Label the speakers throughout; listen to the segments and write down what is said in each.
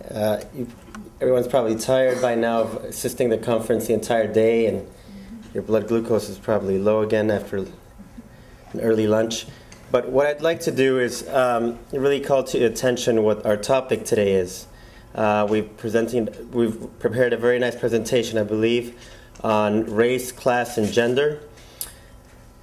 Speaker 1: Everyone's probably tired by now of assisting the conference the entire day, and your blood glucose is probably low again after an early lunch. But what I'd like to do is really call to your attention what our topic today is. We've prepared a very nice presentation, I believe, on race, class, and gender,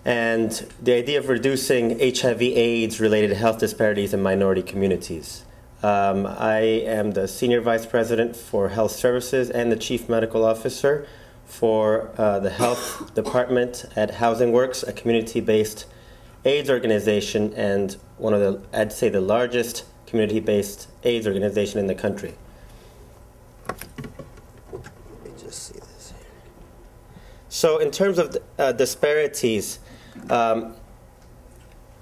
Speaker 1: and the idea of reducing HIV/AIDS related health disparities in minority communities. I am the Senior Vice President for Health Services and the Chief Medical Officer for the Health Department at Housing Works, a community-based AIDS organization and one of the, I'd say, the largest community-based AIDS organization in the country. Let me just see this here. So in terms of disparities,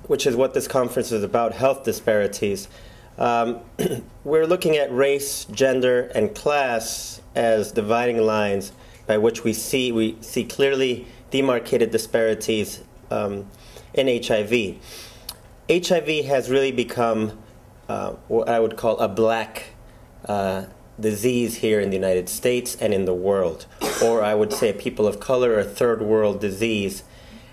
Speaker 1: which is what this conference is about, health disparities, we're looking at race, gender, and class as dividing lines by which we see clearly demarcated disparities in HIV. HIV has really become what I would call a black disease here in the United States and in the world, or I would say a people of color, a third world disease.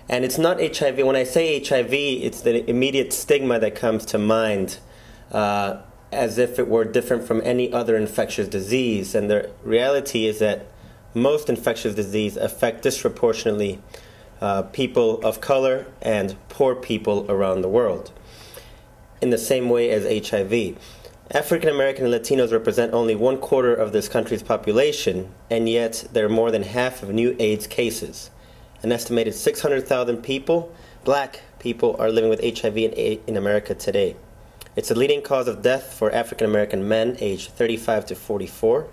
Speaker 1: And it's not HIV. When I say HIV, it's the immediate stigma that comes to mind, as if it were different from any other infectious disease. And the reality is that most infectious diseases affect disproportionately people of color and poor people around the world, in the same way as HIV. African American and Latinos represent only 1/4 of this country's population, and yet they're more than half of new AIDS cases. An estimated 600,000 people, black people, are living with HIV in America today. It's the leading cause of death for African American men aged 35 to 44,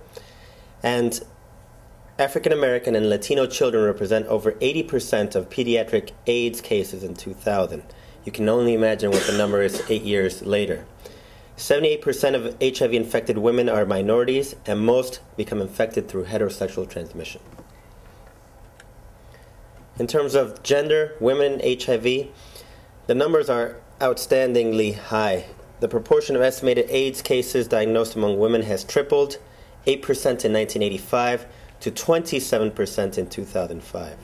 Speaker 1: and African American and Latino children represent over 80% of pediatric AIDS cases in 2000. You can only imagine what the number is 8 years later. 78% of HIV-infected women are minorities, and most become infected through heterosexual transmission. In terms of gender, women and HIV, the numbers are outstandingly high. The proportion of estimated AIDS cases diagnosed among women has tripled, 8% in 1985 to 27% in 2005.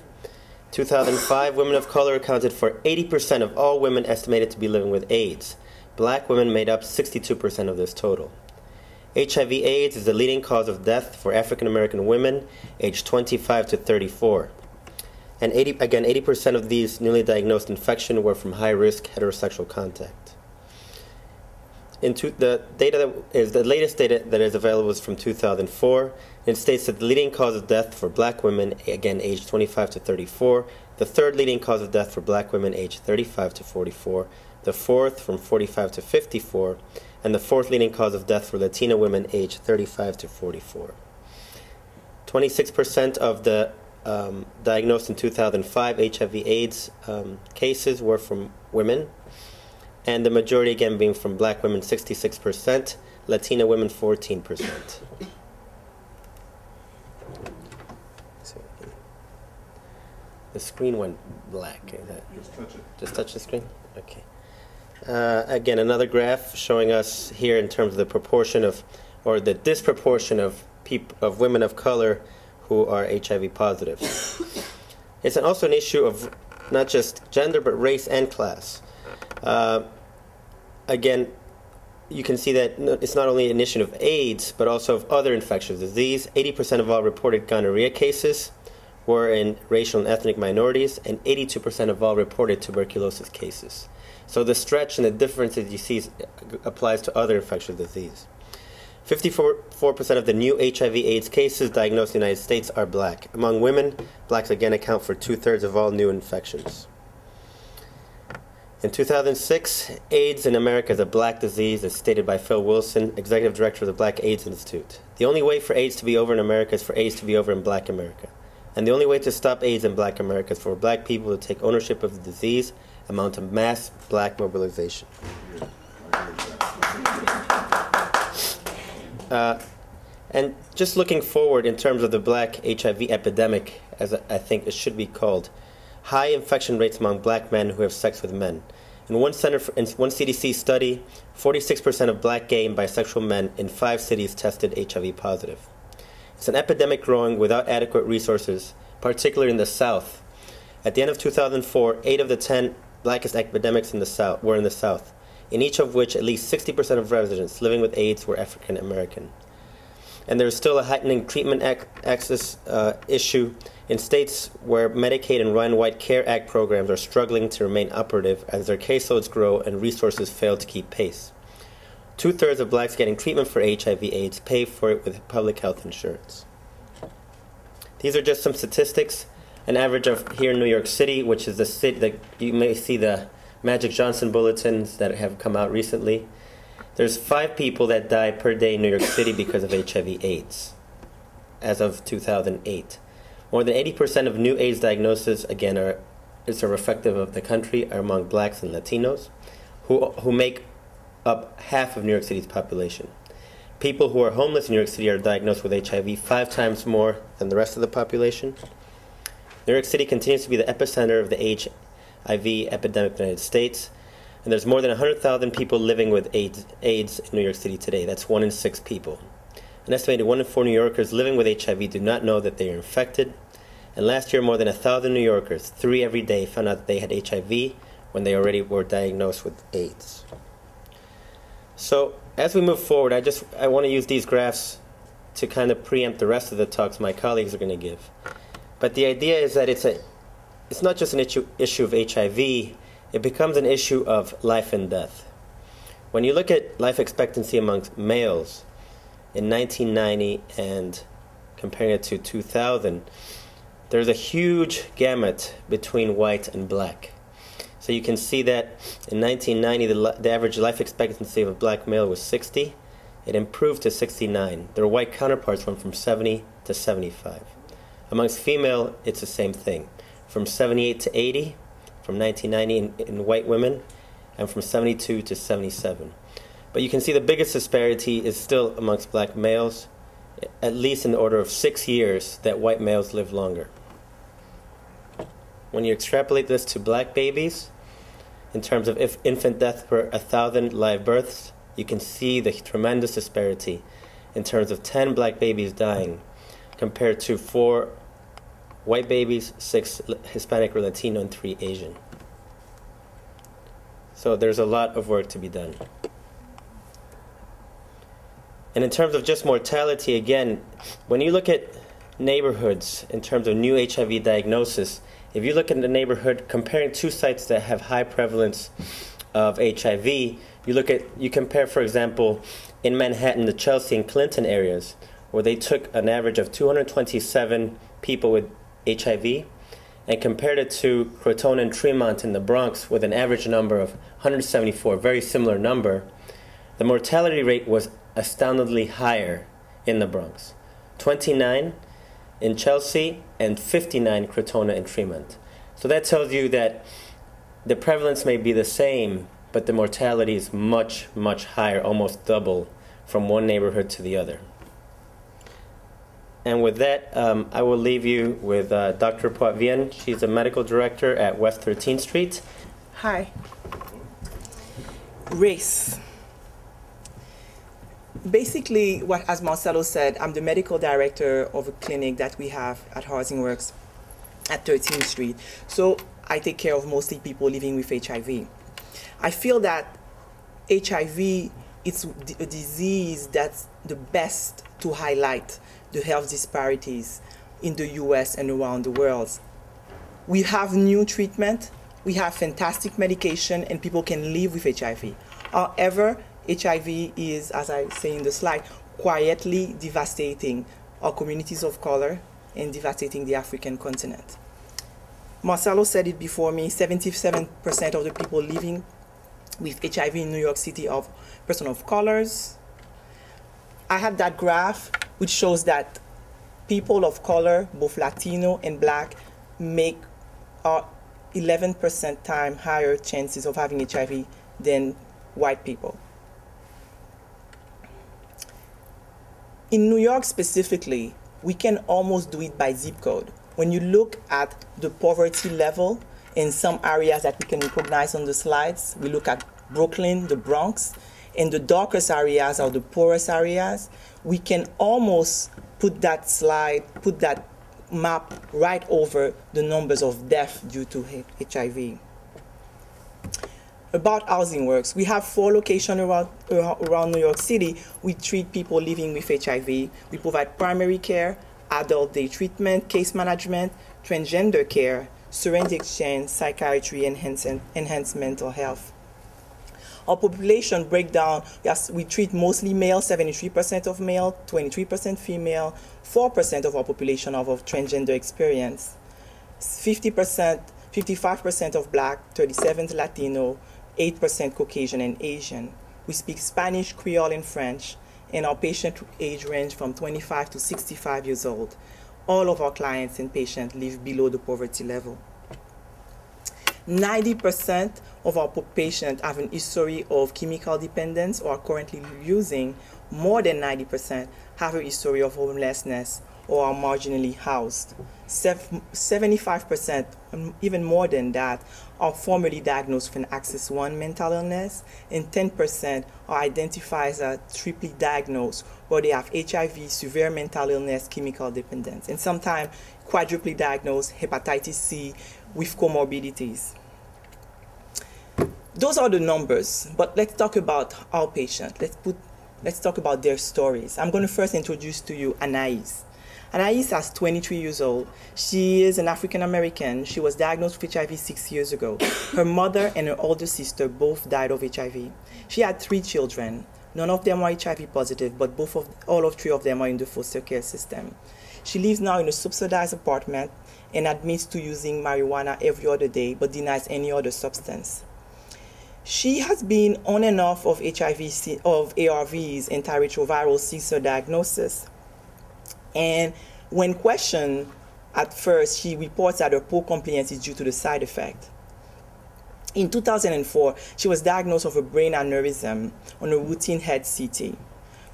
Speaker 1: 2005, women of color accounted for 80% of all women estimated to be living with AIDS. Black women made up 62% of this total. HIV/AIDS is the leading cause of death for African American women aged 25 to 34. And 80% of these newly diagnosed infections were from high-risk heterosexual contact. The latest data that is available is from 2004. It states that the leading cause of death for black women, again aged 25 to 34, the third leading cause of death for black women aged 35 to 44, the fourth from 45 to 54, and the fourth leading cause of death for Latino women aged 35 to 44. 26% of the diagnosed in 2005 HIV/AIDS cases were from women, and the majority again being from black women 66%, Latino women 14%. The screen went black.
Speaker 2: Just touch it.
Speaker 1: Just touch the screen? Okay. Again, another graph showing us here in terms of the proportion of, or the disproportion of women of color who are HIV positive. It's also an issue of not just gender, but race and class. Again, you can see that it's not only an issue of AIDS, but also of other infectious disease. 80% of all reported gonorrhea cases were in racial and ethnic minorities, and 82% of all reported tuberculosis cases. So the stretch and the differences you see applies to other infectious disease. 54% of the new HIV/AIDS cases diagnosed in the United States are black. Among women, blacks again account for 2/3 of all new infections. In 2006, AIDS in America is a black disease, as stated by Phil Wilson, Executive Director of the Black AIDS Institute. The only way for AIDS to be over in America is for AIDS to be over in black America. And the only way to stop AIDS in black America is for black people to take ownership of the disease, amount of mass black mobilization. And just looking forward in terms of the black HIV epidemic, as I think it should be called, high infection rates among black men who have sex with men. In one CDC study, 46% of black, gay, and bisexual men in 5 cities tested HIV positive. It's an epidemic growing without adequate resources, particularly in the South. At the end of 2004, 8 of the 10 blackest epidemics in the South were in the South, in each of which at least 60% of residents living with AIDS were African American. And there's still a heightening treatment access issue in states where Medicaid and Ryan White CARE Act programs are struggling to remain operative as their caseloads grow and resources fail to keep pace. 2/3 of blacks getting treatment for HIV/AIDS pay for it with public health insurance. These are just some statistics. An average of here in New York City, which is the city that you may see the Magic Johnson bulletins that have come out recently. There's 5 people that die per day in New York City because of HIV/AIDS as of 2008. More than 80% of new AIDS diagnoses, again, are reflective of the country, are among blacks and Latinos, who make up half of New York City's population. People who are homeless in New York City are diagnosed with HIV 5 times more than the rest of the population. New York City continues to be the epicenter of the HIV epidemic in the United States, and there's more than 100,000 people living with AIDS in New York City today. That's 1 in 6 people. An estimated 1 in 4 New Yorkers living with HIV do not know that they are infected, and last year more than 1,000 New Yorkers, 3 every day, found out that they had HIV when they already were diagnosed with AIDS. So as we move forward, I want to use these graphs to kind of preempt the rest of the talks my colleagues are going to give. But the idea is that it's not just an issue of HIV, it becomes an issue of life and death. When you look at life expectancy amongst males in 1990 and comparing it to 2000, there's a huge gamut between white and black. So you can see that in 1990, the average life expectancy of a black male was 60. It improved to 69. Their white counterparts went from 70 to 75. Amongst female, it's the same thing, from 78 to 80, from 1990 in white women, and from 72 to 77. But you can see the biggest disparity is still amongst black males, at least in the order of 6 years that white males live longer. When you extrapolate this to black babies, in terms of infant death per 1,000 live births, you can see the tremendous disparity in terms of 10 black babies dying compared to 4 white babies, 6 Hispanic or Latino, and 3 Asian. So there's a lot of work to be done. And in terms of just mortality, again, when you look at neighborhoods in terms of new HIV diagnosis, if you look at the neighborhood, comparing 2 sites that have high prevalence of HIV, you compare, for example, in Manhattan, the Chelsea and Clinton areas, where they took an average of 227 people with HIV, and compared it to Crotona and Tremont in the Bronx with an average number of 174, very similar number, the mortality rate was astoundingly higher in the Bronx. 29 in Chelsea and 59 Crotona and Tremont. So that tells you that the prevalence may be the same, but the mortality is much, much higher, almost double from one neighborhood to the other. And with that, I will leave you with Dr. Poitevien. She's a medical director at West 13th Street.
Speaker 2: Hi. Race. Basically, as Marcelo said, I'm the medical director of a clinic that we have at Housing Works at 13th Street. So I take care of mostly people living with HIV. I feel that HIV is a disease that's the best to highlight the health disparities in the US and around the world. We have new treatment, we have fantastic medication, and people can live with HIV. However, HIV is, as I say in the slide, quietly devastating our communities of color and devastating the African continent. Marcelo said it before me, 77% of the people living with HIV in New York City are persons of colors. I have that graph which shows that people of color, both Latino and Black, make 11% time higher chances of having HIV than white people. In New York specifically, we can almost do it by zip code. When you look at the poverty level In some areas that we can recognize on the slides, we look at Brooklyn, the Bronx. In the darkest areas or the poorest areas, we can almost put that map right over the numbers of deaths due to HIV. About Housing Works, we have 4 locations around New York City. We treat people living with HIV. We provide primary care, adult day treatment, case management, transgender care, syringe exchange, psychiatry, and enhanced mental health. Our population breakdown, yes, we treat mostly male, 73% of male, 23% female, 4% of our population have of transgender experience, 55% of Black, 37% Latino, 8% Caucasian and Asian. We speak Spanish, Creole, and French, and our patient age range from 25 to 65 years old. All of our clients and patients live below the poverty level. 90% of our patients have an history of chemical dependence or are currently using. More than 90% have a history of homelessness or are marginally housed. 75%, even more than that, are formerly diagnosed with an Axis 1 mental illness, and 10% are identified as triply diagnosed, where they have HIV, severe mental illness, chemical dependence, and sometimes quadruply diagnosed hepatitis C with comorbidities. Those are the numbers, but let's talk about our patient. Let's talk about their stories. I'm going to first introduce to you Anais. Anais is 23 years old. She is an African American. She was diagnosed with HIV 6 years ago. Her mother and her older sister both died of HIV. She had 3 children. None of them are HIV positive, but all 3 of them are in the foster care system. She lives now in a subsidized apartment and admits to using marijuana every other day, but denies any other substance. She has been on and off of ARVs and antiretrovirals since her diagnosis. And when questioned at first, she reports that her poor compliance is due to the side effect. In 2004, she was diagnosed with a brain aneurysm on a routine head CT.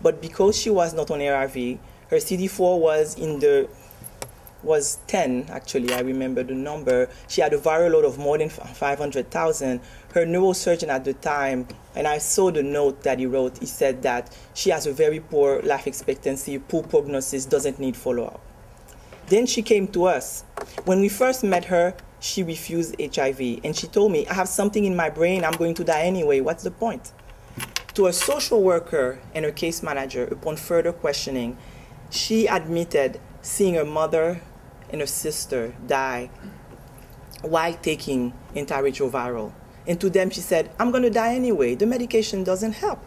Speaker 2: But because she was not on ARV, her CD4 was 10, actually, I remember the number. She had a viral load of more than 500,000. Her neurosurgeon at the time, and I saw the note that he wrote, he said that she has a very poor life expectancy, poor prognosis, doesn't need follow-up. Then she came to us. When we first met her, she refused HIV, and she told me, I have something in my brain, I'm going to die anyway, what's the point? To a social worker and her case manager, upon further questioning, she admitted seeing her mother and her sister die while taking antiretroviral. And to them she said, I'm going to die anyway. The medication doesn't help.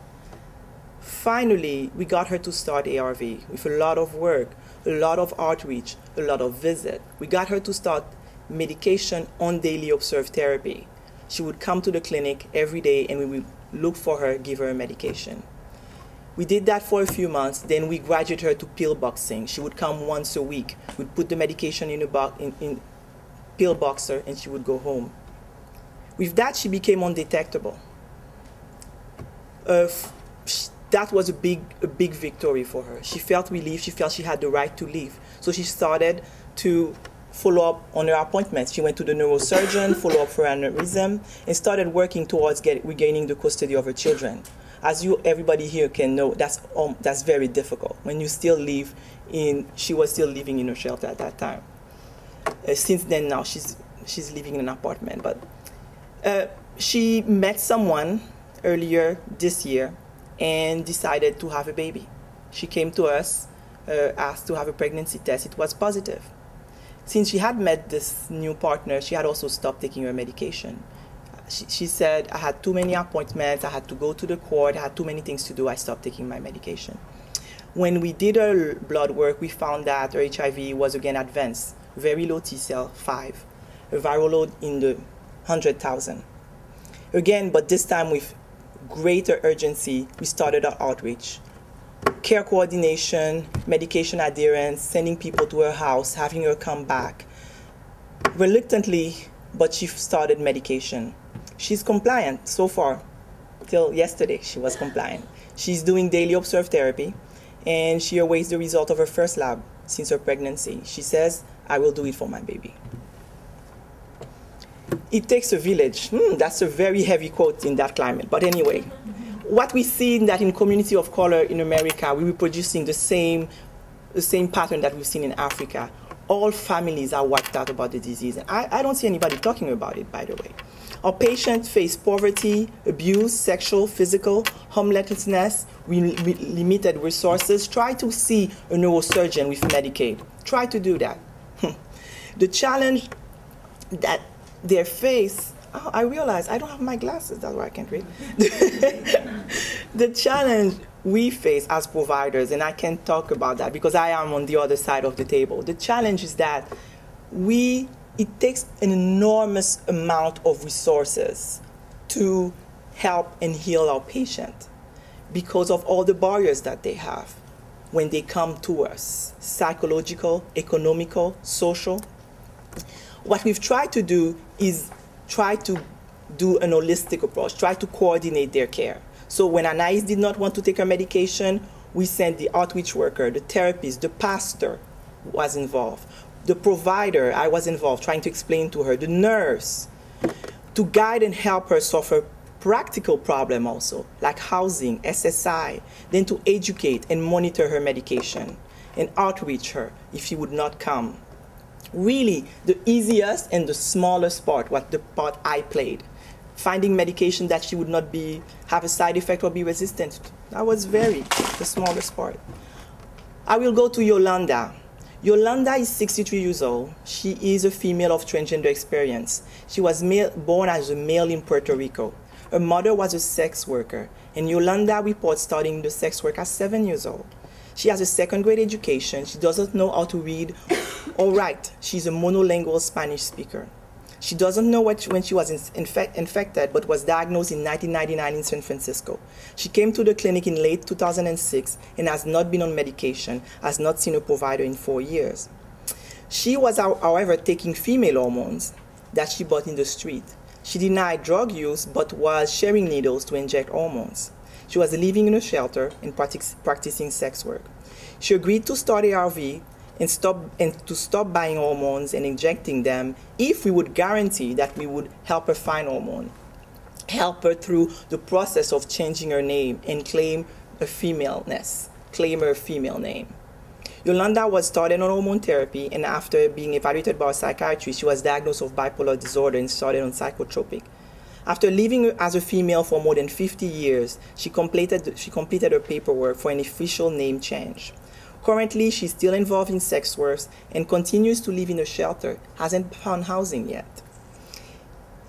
Speaker 2: Finally, we got her to start ARV with a lot of work, a lot of outreach, a lot of visit. We got her to start medication on daily observed therapy. She would come to the clinic every day and we would look for her, give her a medication. We did that for a few months, then we graduated her to pill boxing. She would come once a week. We'd put the medication in a pill boxer and she would go home. With that, she became undetectable. That was a big victory for her. She felt relief, she felt she had the right to leave. So she started to follow up on her appointments. She went to the neurosurgeon, follow up for aneurysm, and started working towards regaining the custody of her children. As everybody here can know, that's very difficult. When you still live she was still living in a shelter at that time. Since then, now she's living in an apartment. But she met someone earlier this year and decided to have a baby. She came to us, asked to have a pregnancy test. It was positive. Since she had met this new partner, she had also stopped taking her medication. She said, I had too many appointments, I had to go to the court, I had too many things to do, I stopped taking my medication. When we did her blood work, we found that her HIV was again advanced, very low T cell, 5, a viral load in the 100,000. Again, but this time with greater urgency, we started our outreach. Care coordination, medication adherence, sending people to her house, having her come back. Reluctantly, but she started medication. She's compliant so far. Till yesterday, she was compliant. She's doing daily observed therapy, and she awaits the result of her first lab since her pregnancy. She says, I will do it for my baby. It takes a village. That's a very heavy quote in that climate. But anyway, what we see in that in community of color in America, we're reproducing the same pattern that we've seen in Africa. All families are wiped out about the disease. And I don't see anybody talking about it, by the way. Our patients face poverty, abuse, sexual, physical, homelessness, limited resources. Try to see a neurosurgeon with Medicaid. Try to do that. The challenge that they face, I realize I don't have my glasses, that's why I can't read. The challenge we face as providers, and I can talk about that because I am on the other side of the table. The challenge is that it takes an enormous amount of resources to help and heal our patient because of all the barriers that they have when they come to us, psychological, economical, social. What we've tried to do is try to do an holistic approach, try to coordinate their care. So when Anais did not want to take her medication, we sent the outreach worker, the therapist, the pastor was involved. The provider, I was involved, trying to explain to her, the nurse, to guide and help her solve her practical problem also, like housing, SSI, then to educate and monitor her medication and outreach her if she would not come. Really, the easiest and the smallest part, the part I played, finding medication that she would not have a side effect or be resistant to. That was the smallest part. I will go to Yolanda. Yolanda is 63 years old. She is a female of transgender experience. She was born as a male in Puerto Rico. Her mother was a sex worker, and Yolanda reports starting the sex work at 7 years old. She has a second-grade education. She doesn't know how to read or write. She's a monolingual Spanish speaker. She doesn't know when she was infected, but was diagnosed in 1999 in San Francisco. She came to the clinic in late 2006 and has not been on medication, has not seen a provider in 4 years. She was, however, taking female hormones that she bought in the street. She denied drug use, but was sharing needles to inject hormones. She was living in a shelter and practicing sex work. She agreed to start ARV and to stop buying hormones and injecting them if we would guarantee that we would help her find hormone, help her through the process of changing her name and claim her femaleness, claim her female name. Yolanda was started on hormone therapy, and after being evaluated by a psychiatrist, she was diagnosed with bipolar disorder and started on psychotropic. After living as a female for more than 50 years, she completed her paperwork for an official name change. Currently, she's still involved in sex work and continues to live in a shelter, hasn't found housing yet.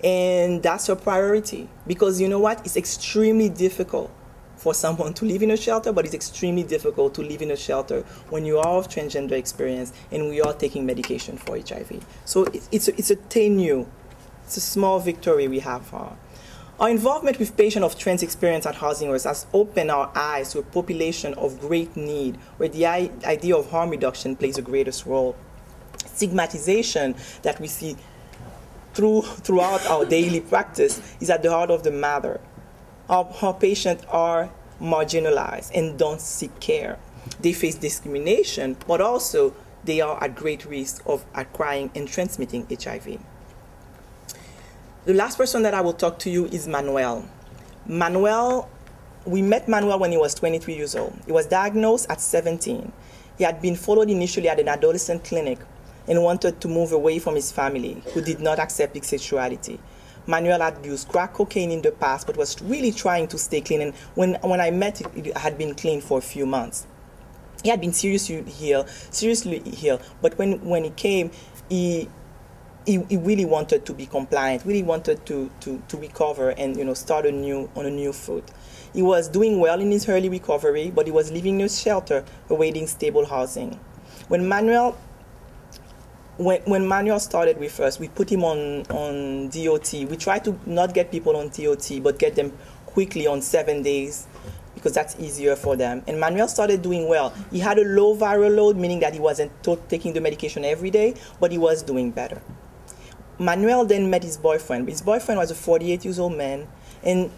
Speaker 2: And that's her priority, because you know what? It's extremely difficult for someone to live in a shelter, but it's extremely difficult to live in a shelter when you are of transgender experience and we are taking medication for HIV. So it's a small victory we have. Our involvement with patients of trans experience at housing works has opened our eyes to a population of great need, where the idea of harm reduction plays the greatest role. Stigmatization that we see throughout our daily practice is at the heart of the matter. Our patients are marginalized and don't seek care. They face discrimination, but also they are at great risk of acquiring and transmitting HIV. The last person that I will talk to you is Manuel. We met Manuel when he was 23 years old. He was diagnosed at 17. He had been followed initially at an adolescent clinic and wanted to move away from his family, who did not accept his sexuality. Manuel had used crack cocaine in the past, but was really trying to stay clean. And when I met him, he had been clean for a few months. He had been seriously ill, but when he came, he really wanted to be compliant, really wanted to recover and start on a new foot. He was doing well in his early recovery, but he was living in a shelter awaiting stable housing. When Manuel started with us, we put him on DOT. We tried to not get people on DOT, but get them quickly on 7 days, because that's easier for them. And Manuel started doing well. He had a low viral load, meaning that he wasn't taking the medication every day, but he was doing better. Manuel then met his boyfriend. His boyfriend was a 48-year-old man, and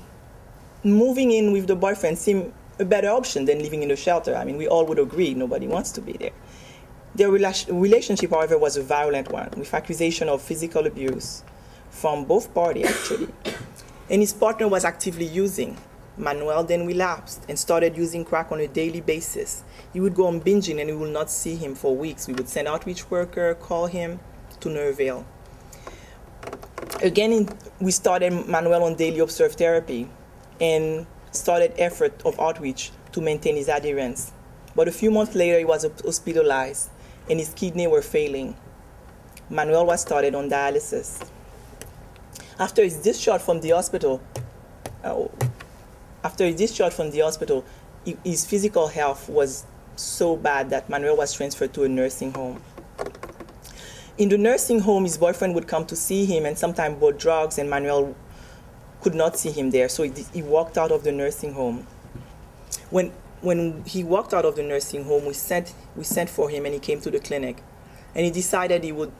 Speaker 2: moving in with the boyfriend seemed a better option than living in a shelter. I mean, we all would agree, nobody wants to be there. Their relationship, however, was a violent one, with accusation of physical abuse from both parties, actually. And his partner was actively using. Manuel then relapsed and started using crack on a daily basis. He would go on binging and we would not see him for weeks. We would send outreach worker, call him, to no avail. Again, we started Manuel on daily observed therapy and started effort of outreach to maintain his adherence. But a few months later, he was hospitalized and his kidneys were failing. Manuel was started on dialysis. After his discharge from the hospital, his physical health was so bad that Manuel was transferred to a nursing home. In the nursing home, his boyfriend would come to see him and sometimes bought drugs, and Manuel could not see him there, so he walked out of the nursing home. When he walked out of the nursing home, we sent for him and he came to the clinic. And he decided he would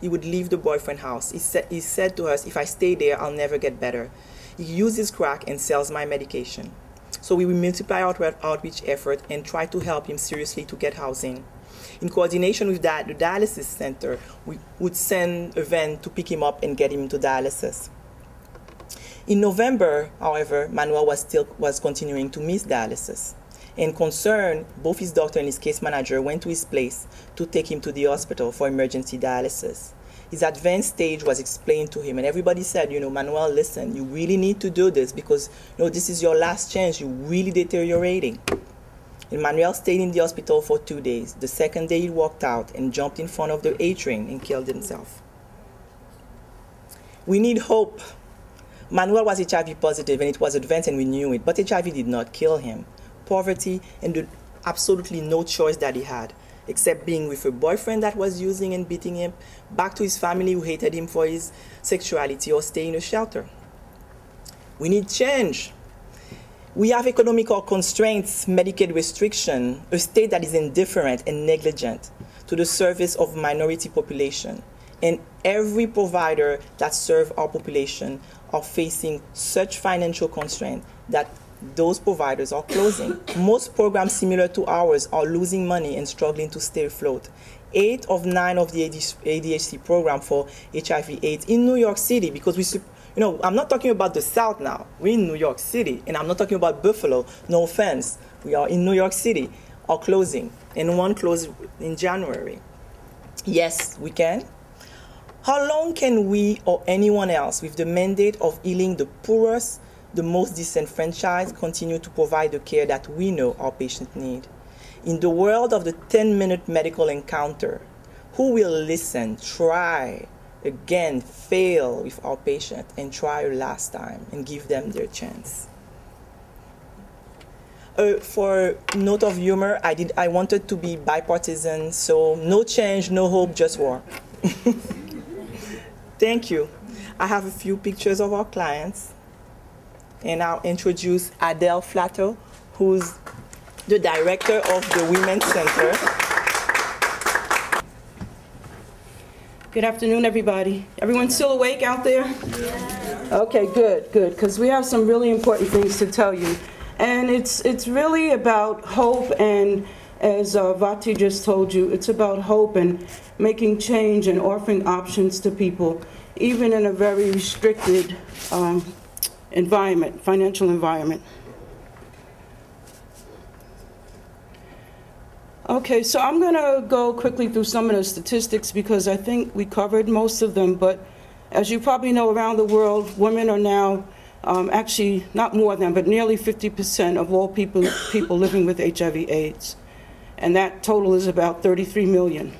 Speaker 2: leave the boyfriend house. He said to us, if I stay there, I'll never get better. He uses crack and sells my medication. So we will multiply our outreach effort and try to help him seriously to get housing. In coordination with the dialysis center, we would send a van to pick him up and get him into dialysis. In November, however, Manuel was continuing to miss dialysis. And concerned, both his doctor and his case manager went to his place to take him to the hospital for emergency dialysis. His advanced stage was explained to him, and everybody said, Manuel, listen, you really need to do this because, this is your last chance. You're really deteriorating. And Manuel stayed in the hospital for 2 days. The second day, he walked out and jumped in front of the A train and killed himself. We need hope. Manuel was HIV positive, and it was advanced, and we knew it, but HIV did not kill him. Poverty and absolutely no choice that he had, except being with a boyfriend that was using and beating him, back to his family who hated him for his sexuality, or stay in a shelter. We need change. We have economical constraints, Medicaid restriction, a state that is indifferent and negligent to the service of minority population. And every provider that serves our population are facing such financial constraints that those providers are closing. Most programs similar to ours are losing money and struggling to stay afloat. 8 of 9 of the ADHD program for HIV-AIDS in New York City, because I'm not talking about the South now. We're in New York City, and I'm not talking about Buffalo. No offense. We are in New York City, are closing, and one closed in January. Yes, we can. How long can we or anyone else with the mandate of healing the poorest, the most disenfranchised, continue to provide the care that we know our patients need? In the world of the 10-minute medical encounter, who will listen, try, again, fail with our patient, and try a last time and give them their chance? For note of humor, I wanted to be bipartisan, so no change, no hope, just war. Thank you. I have a few pictures of our clients. And I'll introduce Adele Flateau, who's the director of the Women's Center.
Speaker 3: Good afternoon, everybody. Everyone still awake out there? Yeah. Okay, good, because we have some really important things to tell you. And it's really about hope, and as Vaty just told you, it's about hope and making change and offering options to people, even in a very restricted environment, financial environment. Okay, so I'm going to go quickly through some of the statistics because I think we covered most of them, but as you probably know, around the world, women are now actually not more than, but nearly 50% of all people living with HIV/AIDS. And that total is about 33 million.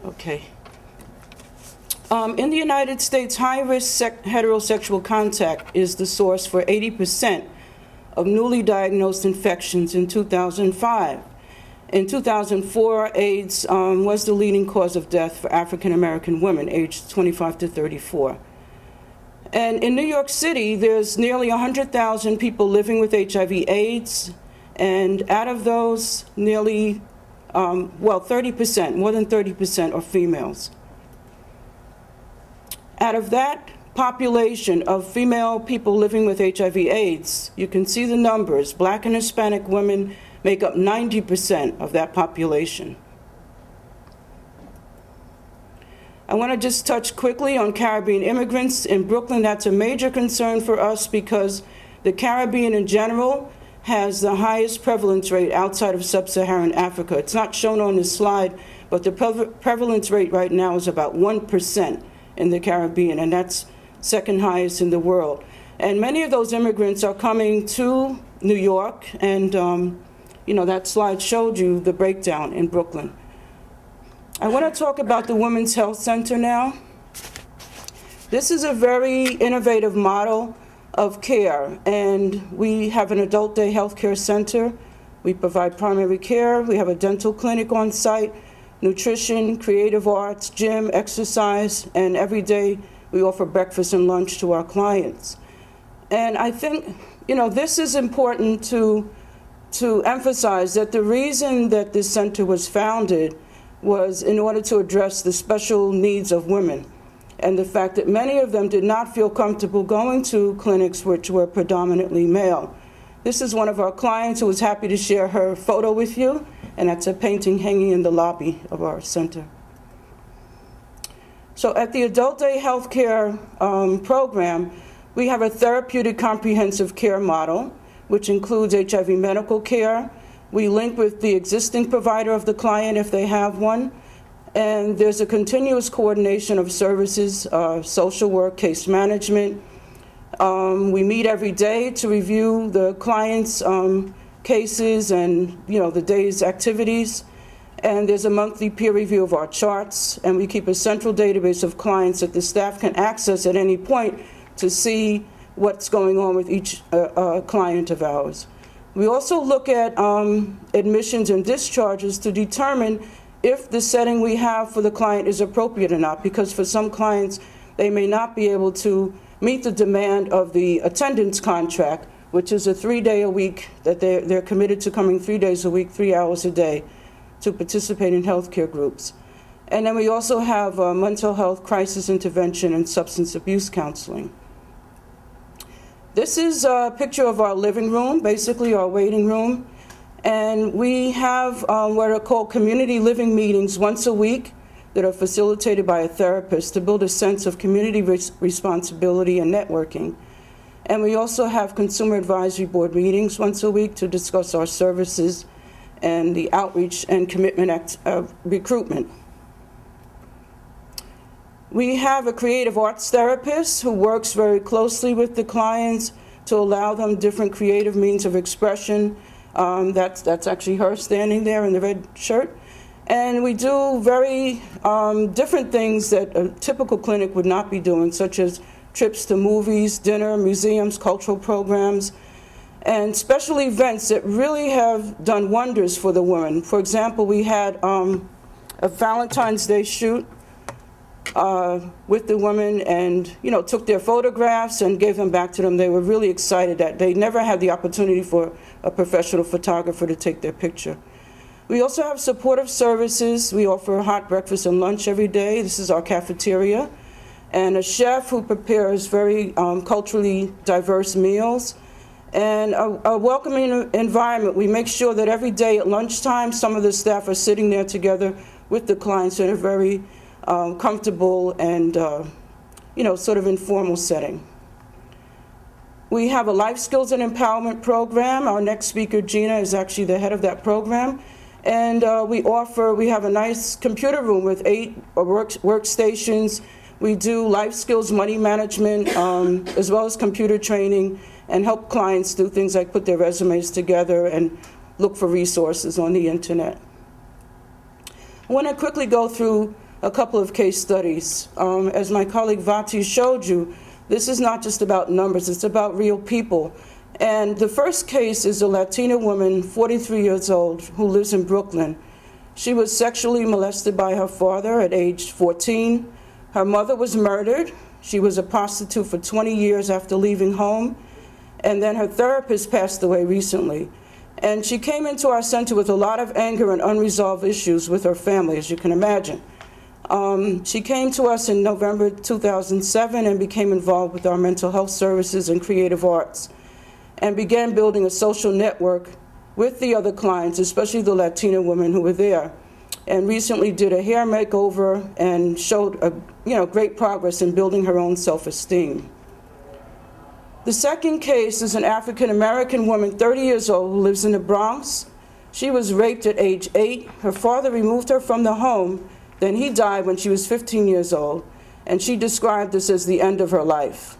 Speaker 3: Okay. In the United States, high-risk heterosexual contact is the source for 80% of newly diagnosed infections in 2005. In 2004, AIDS was the leading cause of death for African American women aged 25 to 34. And in New York City, there's nearly 100,000 people living with HIV/AIDS, and out of those, nearly 30%, more than 30% are females. Out of that, population of female people living with HIV/AIDS, you can see the numbers. Black and Hispanic women make up 90% of that population. I want to just touch quickly on Caribbean immigrants in Brooklyn. That's a major concern for us because the Caribbean in general has the highest prevalence rate outside of sub-Saharan Africa. It's not shown on this slide, but the prevalence rate right now is about 1% in the Caribbean, and that's second highest in the world. And many of those immigrants are coming to New York, and that slide showed you the breakdown in Brooklyn. I want to talk about the Women's Health Center now. This is a very innovative model of care, and we have an adult day health care center. We provide primary care. We have a dental clinic on site, nutrition, creative arts, gym, exercise, and every day we offer breakfast and lunch to our clients. And I think, this is important to emphasize that the reason that this center was founded was in order to address the special needs of women and the fact that many of them did not feel comfortable going to clinics which were predominantly male. This is one of our clients who was happy to share her photo with you, and that's a painting hanging in the lobby of our center. So at the Adult Day Healthcare program, we have a therapeutic comprehensive care model, which includes HIV medical care. We link with the existing provider of the client if they have one. And there's a continuous coordination of services, social work, case management. We meet every day to review the client's cases and the day's activities. And there's a monthly peer review of our charts. And we keep a central database of clients that the staff can access at any point to see what's going on with each client of ours. We also look at admissions and discharges to determine if the setting we have for the client is appropriate or not, because for some clients, they may not be able to meet the demand of the attendance contract, which is a 3-day-a-week, that they're committed to coming 3 days a week, 3 hours a day, to participate in healthcare groups. And then we also have mental health crisis intervention and substance abuse counseling. This is a picture of our living room, basically our waiting room. And we have what are called community living meetings once a week that are facilitated by a therapist to build a sense of community responsibility and networking. And we also have consumer advisory board meetings once a week to discuss our services and the outreach and commitment recruitment. We have a creative arts therapist who works very closely with the clients to allow them different creative means of expression. That's actually her standing there in the red shirt. And we do very different things that a typical clinic would not be doing, such as trips to movies, dinner, museums, cultural programs, and special events that really have done wonders for the women. For example, we had a Valentine's Day shoot with the women and took their photographs and gave them back to them. They were really excited that they never had the opportunity for a professional photographer to take their picture. We also have supportive services. We offer hot breakfast and lunch every day. This is our cafeteria. And a chef who prepares very culturally diverse meals. And a welcoming environment. We make sure that every day at lunchtime, some of the staff are sitting there together with the clients in a very comfortable and sort of informal setting. We have a life skills and empowerment program. Our next speaker, Gina, is actually the head of that program. And we have a nice computer room with 8 workstations. We do life skills, money management, as well as computer training, and help clients do things like put their resumes together and look for resources on the internet. I want to quickly go through a couple of case studies. As my colleague Vaty showed you, this is not just about numbers, it's about real people. And the first case is a Latina woman, 43 years old, who lives in Brooklyn. She was sexually molested by her father at age 14. Her mother was murdered. She was a prostitute for 20 years after leaving home. And then her therapist passed away recently. And she came into our center with a lot of anger and unresolved issues with her family, as you can imagine. She came to us in November 2007 and became involved with our mental health services and creative arts, and began building a social network with the other clients, especially the Latina women who were there, and recently did a hair makeover and showed great progress in building her own self-esteem. The second case is an African-American woman, 30 years old, who lives in the Bronx. She was raped at age 8. Her father removed her from the home. Then he died when she was 15 years old, and she described this as the end of her life.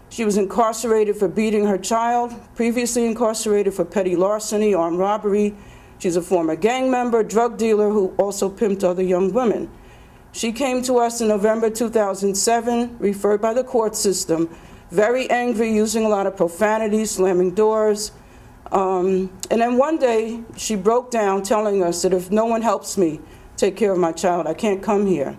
Speaker 3: She was incarcerated for beating her child, previously incarcerated for petty larceny, armed robbery. She's a former gang member, drug dealer who also pimped other young women. She came to us in November 2007, referred by the court system, very angry, using a lot of profanity, slamming doors. And then one day, she broke down telling us that if no one helps me take care of my child, I can't come here.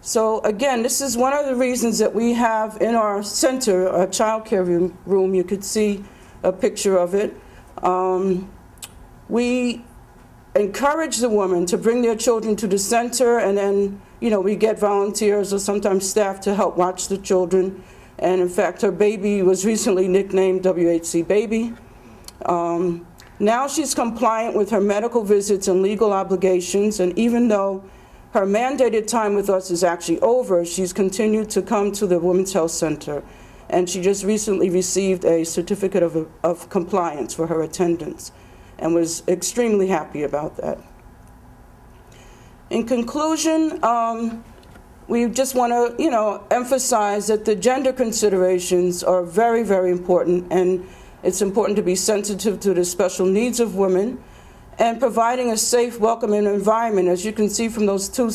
Speaker 3: So again, this is one of the reasons that we have in our center a child care room. You could see a picture of it. We encourage the women to bring their children to the center, and then we get volunteers or sometimes staff to help watch the children. And in fact, her baby was recently nicknamed WHC Baby. Now she's compliant with her medical visits and legal obligations, and even though her mandated time with us is actually over, she's continued to come to the Women's Health Center, and she just recently received a certificate of compliance for her attendance and was extremely happy about that. In conclusion, we just want to, emphasize that the gender considerations are very, very important, and it's important to be sensitive to the special needs of women and providing a safe, welcoming environment. As you can see from those two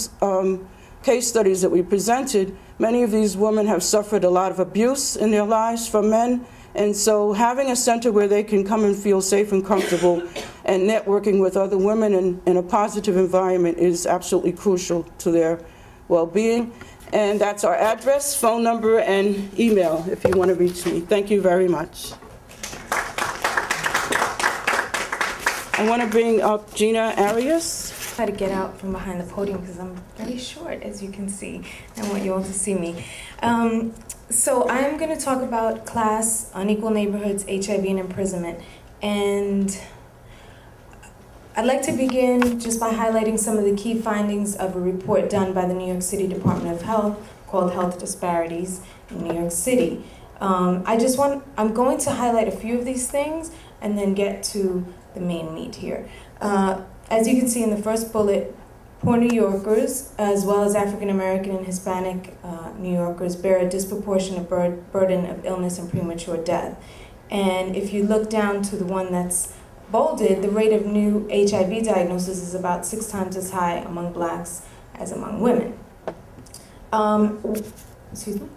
Speaker 3: case studies that we presented, many of these women have suffered a lot of abuse in their lives from men, and so having a center where they can come and feel safe and comfortable and networking with other women in a positive environment is absolutely crucial to their well-being. And that's our address, phone number, and email if you want to reach me. Thank you very much. I want to bring up Gina Arias.
Speaker 4: Try to get out from behind the podium because I'm very short, as you can see. I want you all to see me. So I'm going to talk about class, unequal neighborhoods, HIV, and imprisonment. And I'd like to begin just by highlighting some of the key findings of a report done by the New York City Department of Health called Health Disparities in New York City. I'm going to highlight a few of these things and then get to the main meat here. As you can see in the first bullet, poor New Yorkers, as well as African American and Hispanic New Yorkers, bear a disproportionate burden of illness and premature death. And if you look down to the one that's bolded, the rate of new HIV diagnosis is about 6 times as high among blacks as among women. Excuse me?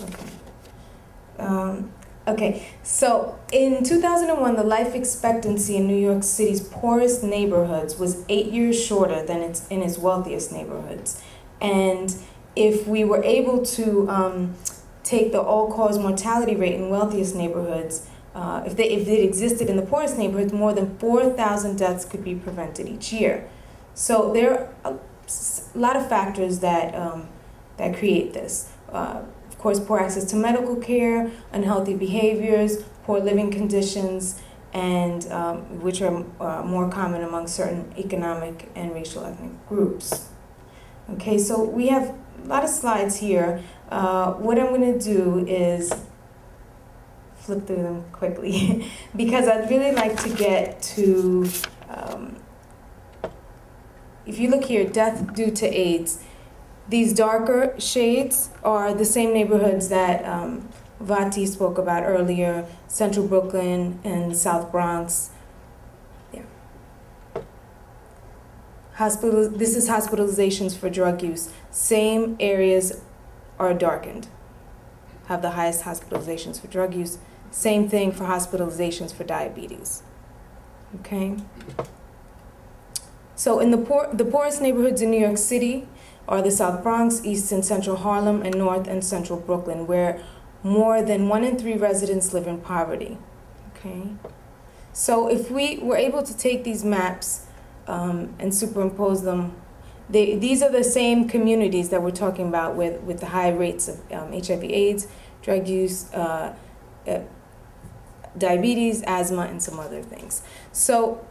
Speaker 4: Okay. Okay, so in 2001, the life expectancy in New York City's poorest neighborhoods was 8 years shorter than in its wealthiest neighborhoods. And if we were able to take the all-cause mortality rate in wealthiest neighborhoods, if it existed in the poorest neighborhoods, more than 4,000 deaths could be prevented each year. So there are a lot of factors that, that create this. Of course, poor access to medical care, unhealthy behaviors, poor living conditions, and which are more common among certain economic and racial ethnic groups. Okay, so we have a lot of slides here. What I'm going to do is flip through them quickly because I'd really like to get to, if you look here, death due to AIDS. These darker shades are the same neighborhoods that Vaty spoke about earlier, Central Brooklyn and South Bronx. Yeah. This is hospitalizations for drug use. Same areas are darkened, have the highest hospitalizations for drug use. Same thing for hospitalizations for diabetes. Okay? So in the poorest neighborhoods in New York City are the South Bronx, East and Central Harlem, and North and Central Brooklyn, where more than 1 in 3 residents live in poverty. Okay? So if we were able to take these maps and superimpose them, these are the same communities that we're talking about with the high rates of HIV/AIDS, drug use, diabetes, asthma, and some other things. So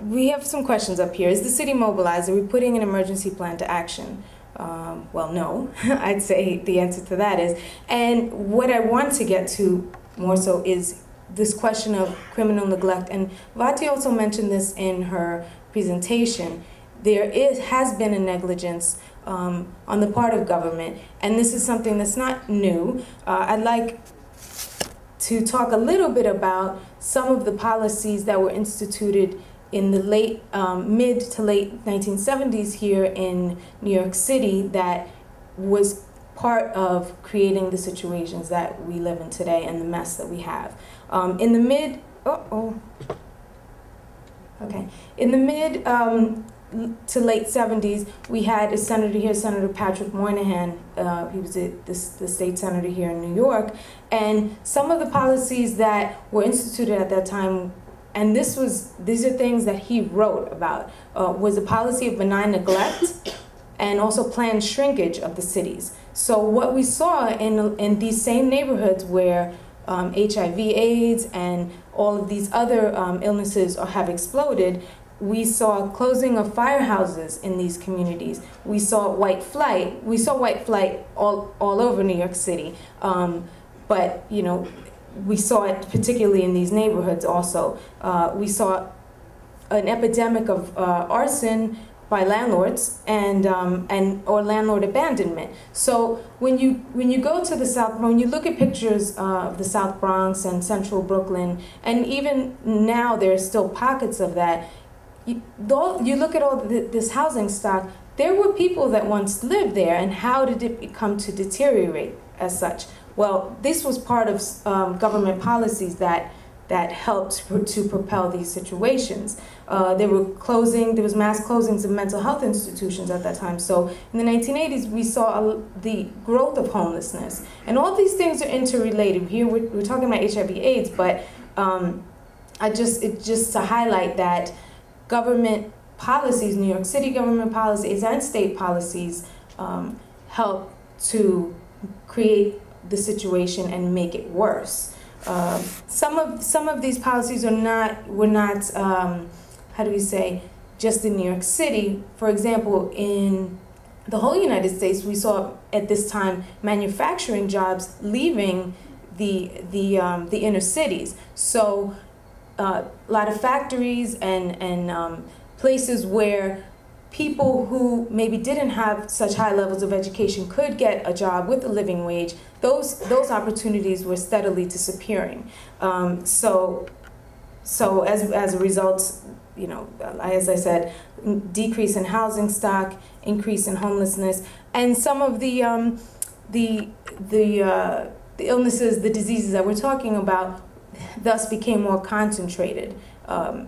Speaker 4: we have some questions up here. Is the city mobilized? Are we putting an emergency plan to action? Well, no. I'd say the answer to that is. And what I want to get to more so is this question of criminal neglect. And Vaty also mentioned this in her presentation. There has been a negligence on the part of government, and this is something that's not new. I'd like to talk a little bit about some of the policies that were instituted in the mid to late 1970s here in New York City that was part of creating the situations that we live in today and the mess that we have. In the mid to late 70s, we had a senator here, Senator Patrick Moynihan. He was the state senator here in New York. And some of the policies that were instituted at that time, and these are things that he wrote about, was a policy of benign neglect and also planned shrinkage of the cities. So what we saw in these same neighborhoods where HIV/AIDS and all of these other illnesses have exploded, we saw closing of firehouses in these communities. We saw white flight. We saw white flight all over New York City. But, you know, we saw it particularly in these neighborhoods also. We saw an epidemic of arson by landlords or landlord abandonment. So when you go to the South, when you look at pictures of the South Bronx and Central Brooklyn, and even now there are still pockets of that, you look at all this housing stock, there were people that once lived there, and how did it come to deteriorate as such? Well, this was part of government policies that helped to propel these situations. There was mass closings of mental health institutions at that time. So in the 1980s, we saw the growth of homelessness. And all these things are interrelated. Here we're talking about HIV/AIDS, but just to highlight that government policies, New York City government policies and state policies, help to create the situation and make it worse. Some of these policies were not how do we say, just in New York City. For example, in the whole United States, we saw at this time manufacturing jobs leaving the inner cities. So a lot of factories and places where people who maybe didn't have such high levels of education could get a job with a living wage, those opportunities were steadily disappearing. So as a result, you know, as I said, decrease in housing stock, increase in homelessness, and some of the illnesses, the diseases that we're talking about, thus became more concentrated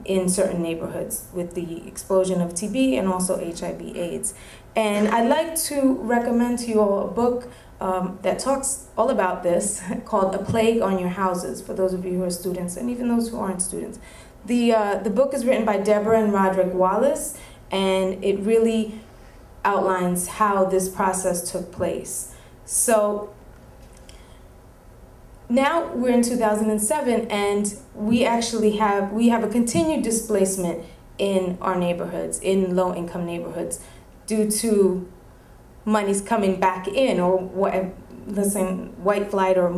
Speaker 4: in certain neighborhoods with the explosion of TB and also HIV/AIDS. And I'd like to recommend to you all a book that talks all about this called A Plague on Your Houses, for those of you who are students and even those who aren't students. The book is written by Deborah and Roderick Wallace, and it really outlines how this process took place. So now we're in 2007, and we actually have a continued displacement in our neighborhoods, in low-income neighborhoods, due to monies coming back in, or white flight, or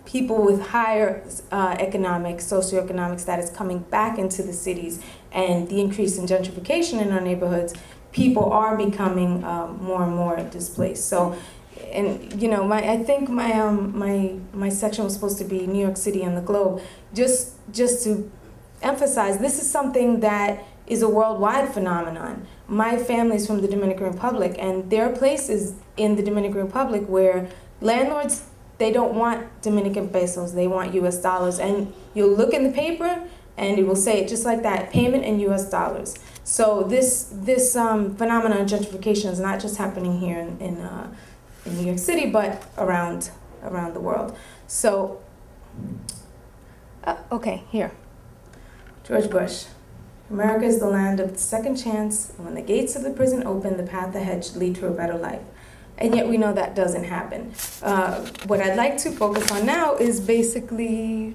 Speaker 4: people with higher socioeconomic status coming back into the cities, and the increase in gentrification in our neighborhoods. People are becoming more and more displaced. So. And you know, I think my section was supposed to be New York City and the globe, just to emphasize this is something that is a worldwide phenomenon. My family's from the Dominican Republic, and there are places in the Dominican Republic where landlords, they don't want Dominican pesos, they want US dollars, and you'll look in the paper and it will say it just like that, payment in US dollars. So this phenomenon of gentrification is not just happening here in New York City, but around the world. So, okay, here, George Bush. America is the land of second chance, and when the gates of the prison open, the path ahead should lead to a better life. And yet we know that doesn't happen. What I'd like to focus on now is basically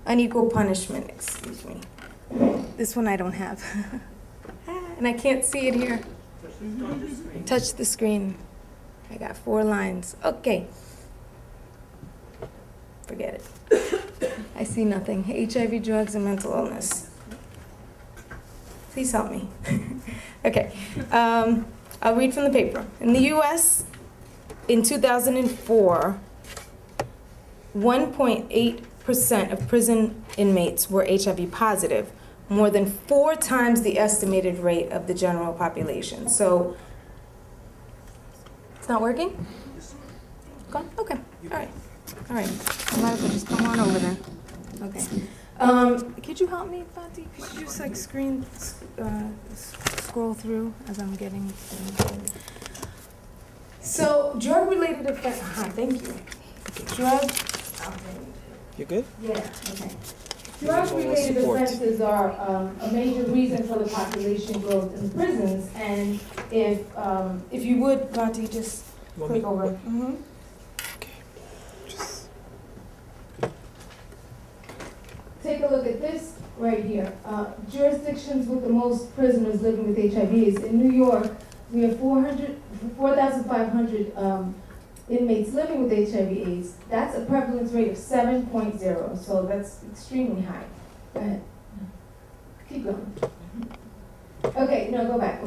Speaker 4: unequal punishment, excuse me. This one I don't have. And I can't see it here. Touch the screen. I got 4 lines. Okay. Forget it. I see nothing. HIV, drugs, and mental illness. Please help me. Okay. I'll read from the paper. In the U.S., in 2004, 1.8% of prison inmates were HIV positive, more than 4 times the estimated rate of the general population. So, it's not working? Gone? Okay. All right. All right. I might have to just come on over there. Okay. Could you help me, Vaty? Could you just like scroll through as I'm getting. So, drug-related offense. Thank you. Drug.
Speaker 2: You good?
Speaker 4: Yeah. Okay. Drug-related offenses are a major reason for the population growth in prisons, and if you would, Vaty, just click over. Mm-hmm. Take a look at this right here. Jurisdictions with the most prisoners living with HIV/AIDS. In New York, we have 4,500 inmates living with HIV/AIDS. That's a prevalence rate of 7.0, so that's extremely high. Go ahead. Keep going. Okay, no, go back.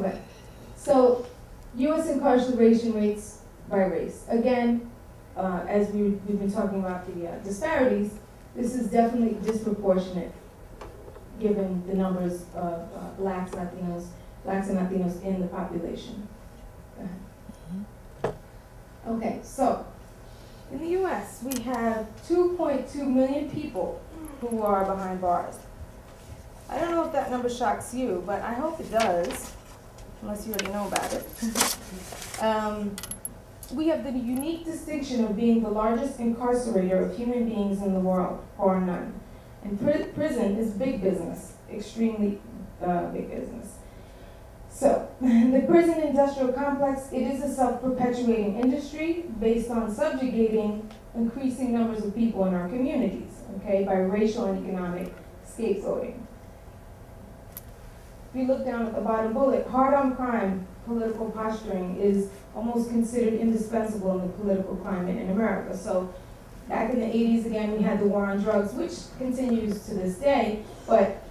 Speaker 4: So, U.S. incarceration rates by race. Again, as we've been talking about the disparities, this is definitely disproportionate given the numbers of blacks and Latinos in the population. Go ahead. Okay, so in the U.S., we have 2.2 million people who are behind bars. I don't know if that number shocks you, but I hope it does, unless you already know about it. We have the unique distinction of being the largest incarcerator of human beings in the world, bar none. And prison is big business, extremely big business. So, the prison industrial complex, it is a self-perpetuating industry based on subjugating increasing numbers of people in our communities, okay, by racial and economic scapegoating. If you look down at the bottom bullet, hard on crime, political posturing is almost considered indispensable in the political climate in America. So back in the 80s, again, we had the war on drugs, which continues to this day, but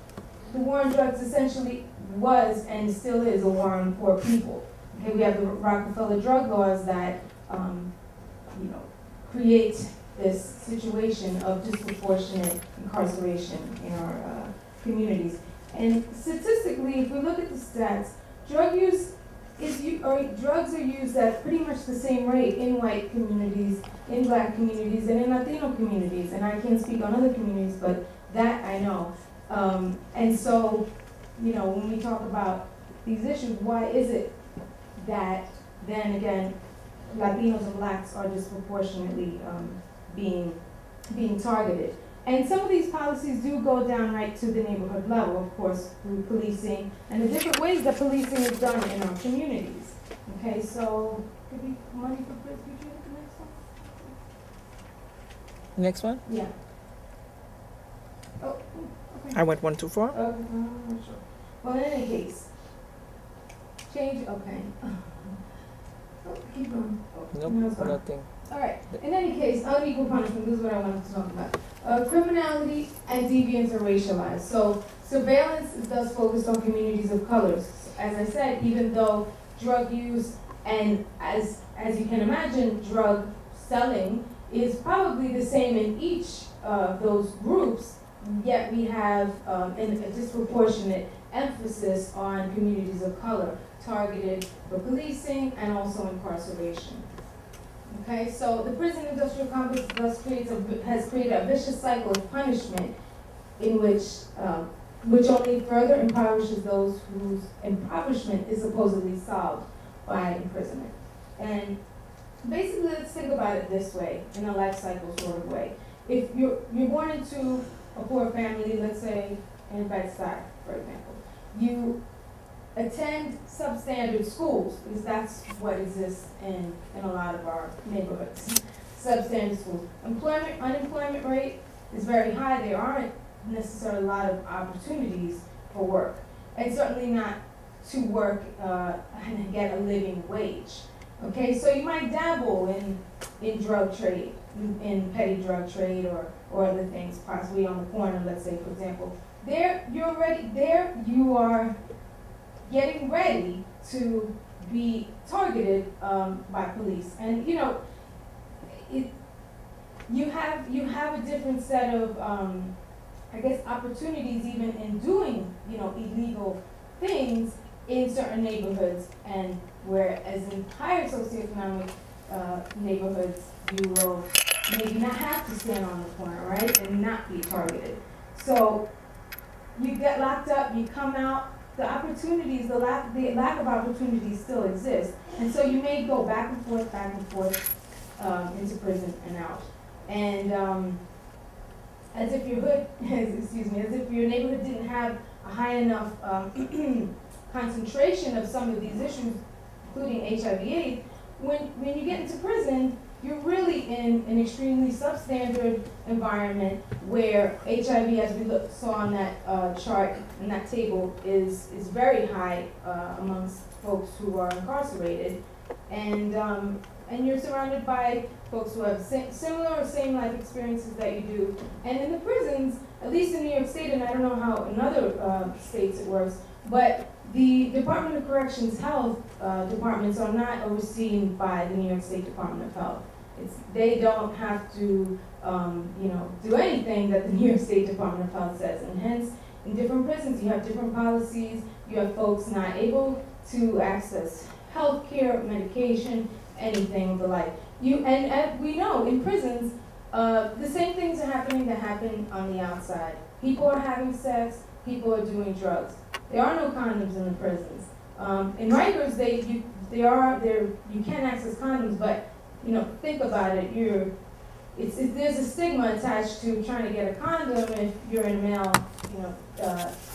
Speaker 4: the war on drugs essentially was and still is a war on poor people. Okay, we have the Rockefeller drug laws that create this situation of disproportionate incarceration in our communities. And statistically, if we look at the stats, drugs are used at pretty much the same rate in white communities, in black communities, and in Latino communities. And I can't speak on other communities, but that I know. And so, when we talk about these issues, why is it that then again, Latinos and blacks are disproportionately being targeted? And some of these policies do go down right to the neighborhood level, of course, through policing and the different ways that policing is done in our communities. Okay, so could be money for prison. Could you look at the next one?
Speaker 2: Next one?
Speaker 4: Yeah. Oh, okay.
Speaker 2: I went 1 too far?
Speaker 4: Sure. Well, in any case, change. Okay. Oh, keep going.
Speaker 2: Nope, nothing.
Speaker 4: All right. In any case, unequal punishment. This is what I wanted to talk about. Criminality and deviance are racialized. So surveillance is thus focused on communities of colors. As I said, even though drug use and as you can imagine, drug selling is probably the same in each of those groups, yet we have a disproportionate emphasis on communities of color targeted for policing and also incarceration. Okay, so the prison industrial complex thus has created a vicious cycle of punishment in which only further impoverishes those whose impoverishment is supposedly solved by imprisonment. And basically, let's think about it this way, in a life cycle sort of way. If you're born into a poor family, let's say, in Bed-Stuy, for example. You attend substandard schools, because that's what exists in a lot of our neighborhoods. Substandard schools. Unemployment rate is very high. There aren't necessarily a lot of opportunities for work, and certainly not to work and get a living wage. Okay, so you might dabble in drug trade, in petty drug trade or other things, possibly on the corner, let's say, for example. You are getting ready to be targeted by police. And you know, you have a different set of, I guess, opportunities even in doing, you know, illegal things in certain neighborhoods, and whereas in higher socioeconomic neighborhoods, you will maybe not have to stand on the corner, right, and not be targeted. So you get locked up, you come out, the opportunities, the lack of opportunities still exist, and so you may go back and forth into prison and out, and as if your hood, excuse me, as if your neighborhood didn't have a high enough concentration of some of these issues, including HIV/AIDS, when you get into prison, you're really in an extremely substandard environment where HIV, as we saw on that chart and that table, is very high amongst folks who are incarcerated, and you're surrounded by folks who have similar or same life experiences that you do. And in the prisons, at least in New York State, and I don't know how in other states it works, but the Department of Corrections health departments are not overseen by the New York State Department of Health. They don't have to, you know, do anything that the New York State Department of Health says, and hence, in different prisons, you have different policies. You have folks not able to access health care, medication, anything of the like. And we know in prisons, the same things are happening that happen on the outside. People are having sex. People are doing drugs. There are no condoms in the prisons. In Rikers, you can access condoms, but you know, think about it. There's a stigma attached to trying to get a condom if you're in a male, you know,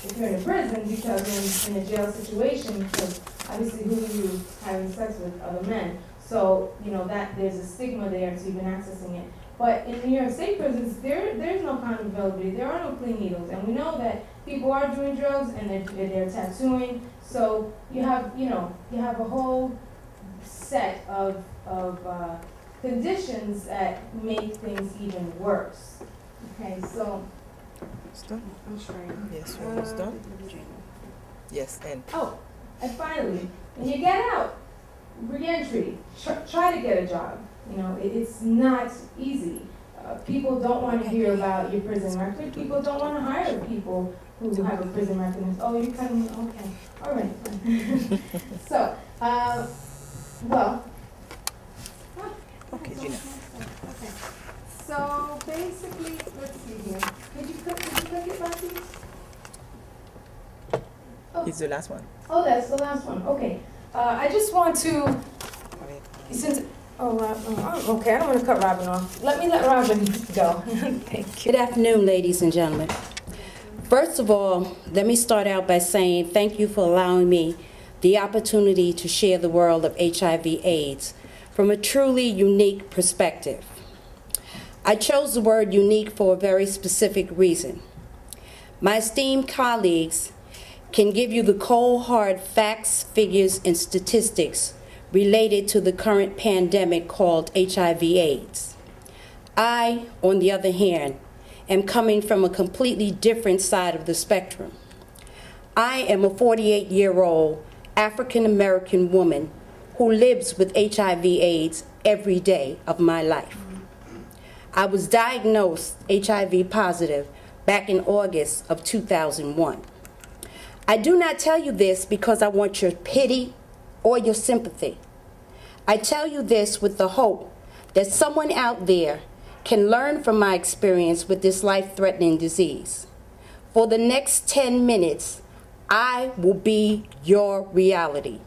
Speaker 4: if you're in a prison, because in a jail situation, because obviously who are you having sex with? Other men. So you know that there's a stigma there, and so you've been accessing it. But in New York State prisons, there's no condom availability. There are no clean needles, and we know that people are doing drugs and they're tattooing. So you have a whole set of conditions that make things even worse. Okay, so
Speaker 2: It's done.
Speaker 4: I'm trying.
Speaker 2: Yes, we're almost done. Yes, and
Speaker 4: Oh, and finally, when you get out, re-entry, try to get a job. You know, it's not easy. People don't want to hear about your prison record. People don't want to hire people who have a prison record. Oh, you're coming? Okay. All right. So, well.
Speaker 2: okay, Gina.
Speaker 4: Okay. So basically, let's see here. Could you cook it, Vaty? Oh.
Speaker 2: It's the last one.
Speaker 4: Oh, that's the last one. Okay. I just want to, since, okay, I don't want to cut Robin off. Let Robin go. Thank you.
Speaker 5: Good afternoon, ladies and gentlemen. First of all, let me start out by saying thank you for allowing me the opportunity to share the world of HIV/AIDS from a truly unique perspective. I chose the word unique for a very specific reason. My esteemed colleagues can give you the cold, hard facts, figures, and statistics related to the current pandemic called HIV/AIDS. I, on the other hand, am coming from a completely different side of the spectrum. I am a 48-year-old African-American woman who lives with HIV/AIDS every day of my life. I was diagnosed HIV positive back in August of 2001. I do not tell you this because I want your pity or your sympathy. I tell you this with the hope that someone out there can learn from my experience with this life-threatening disease. For the next 10 minutes, I will be your reality.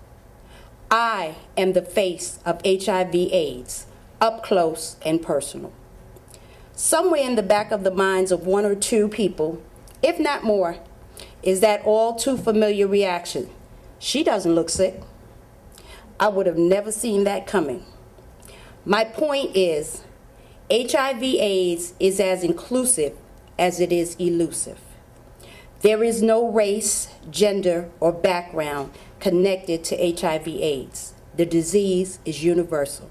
Speaker 5: I am the face of HIV/AIDS, up close and personal. Somewhere in the back of the minds of one or two people, if not more, is that all too familiar reaction. She doesn't look sick. I would have never seen that coming. My point is, HIV/AIDS is as inclusive as it is elusive. There is no race, gender, or background connected to HIV/AIDS. The disease is universal.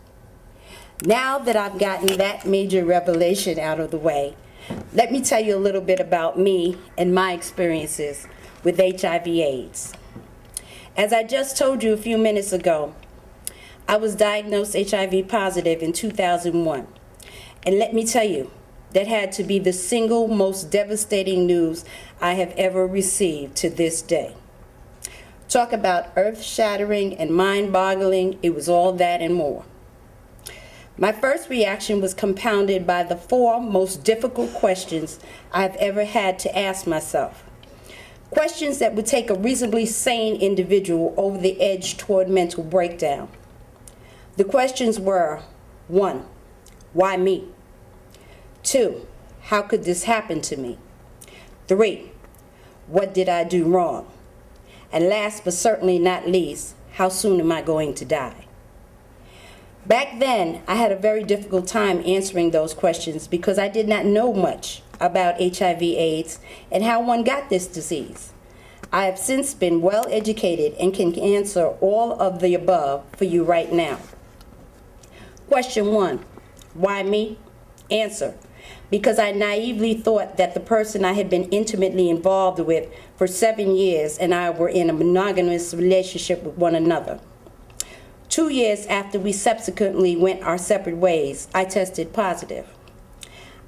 Speaker 5: Now that I've gotten that major revelation out of the way, let me tell you a little bit about me and my experiences with HIV/AIDS. As I just told you a few minutes ago, I was diagnosed HIV positive in 2001. And let me tell you, that had to be the single most devastating news I have ever received to this day. Talk about earth-shattering and mind-boggling, it was all that and more. My first reaction was compounded by the 4 most difficult questions I have ever had to ask myself. Questions that would take a reasonably sane individual over the edge toward mental breakdown. The questions were, 1, why me? 2, how could this happen to me? 3, what did I do wrong? And last but certainly not least, how soon am I going to die? Back then, I had a very difficult time answering those questions because I did not know much about HIV/AIDS and how one got this disease. I have since been well educated and can answer all of the above for you right now. Question 1, why me? Answer, because I naively thought that the person I had been intimately involved with for 7 years and I were in a monogamous relationship with one another. 2 years after we subsequently went our separate ways, I tested positive.